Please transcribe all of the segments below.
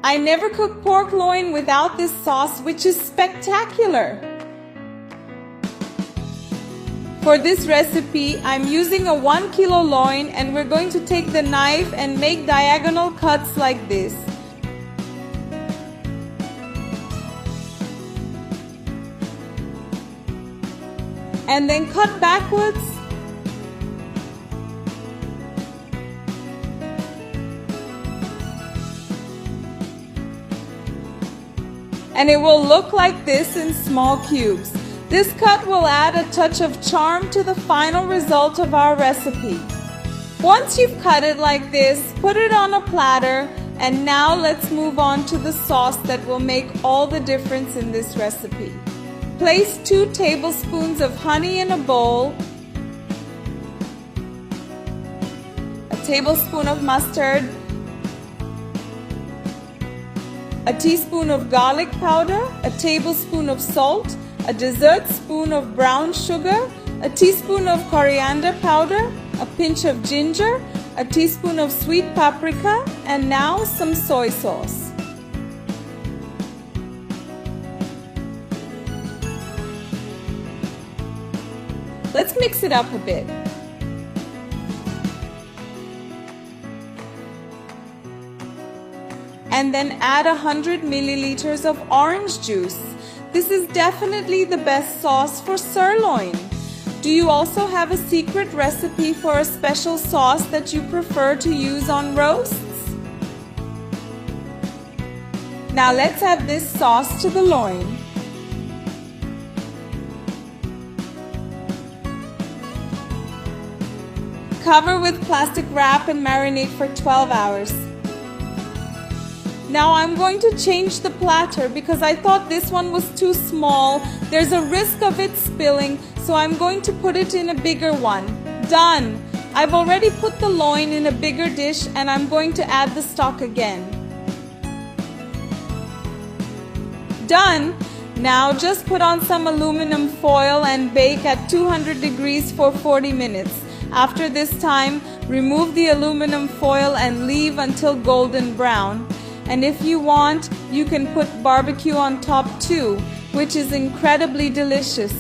I never cook pork loin without this sauce, which is spectacular. For this recipe, I'm using a 1 kilo loin, and we're going to take the knife and make diagonal cuts like this. And then cut backwards. And it will look like this in small cubes. This cut will add a touch of charm to the final result of our recipe. Once you've cut it like this, put it on a platter, and now let's move on to the sauce that will make all the difference in this recipe. Place 2 tablespoons of honey in a bowl, a tablespoon of mustard, a teaspoon of garlic powder, a tablespoon of salt, a dessert spoon of brown sugar, a teaspoon of coriander powder, a pinch of ginger, a teaspoon of sweet paprika, and now some soy sauce. Let's mix it up a bit. And then add 100 milliliters of orange juice. This is definitely the best sauce for sirloin. Do you also have a secret recipe for a special sauce that you prefer to use on roasts? Now let's add this sauce to the loin. Cover with plastic wrap and marinate for 12 hours. Now I'm going to change the platter because I thought this one was too small. There's a risk of it spilling, so I'm going to put it in a bigger one. Done! I've already put the loin in a bigger dish, and I'm going to add the stock again. Done! Now just put on some aluminum foil and bake at 200 degrees for 40 minutes. After this time, remove the aluminum foil and leave until golden brown. And if you want, you can put barbecue on top too, which is incredibly delicious.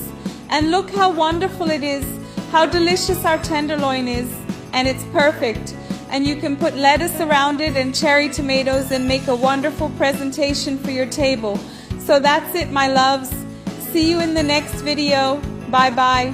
And look how wonderful it is, how delicious our tenderloin is, and it's perfect. And you can put lettuce around it and cherry tomatoes and make a wonderful presentation for your table. So that's it, my loves. See you in the next video. Bye bye.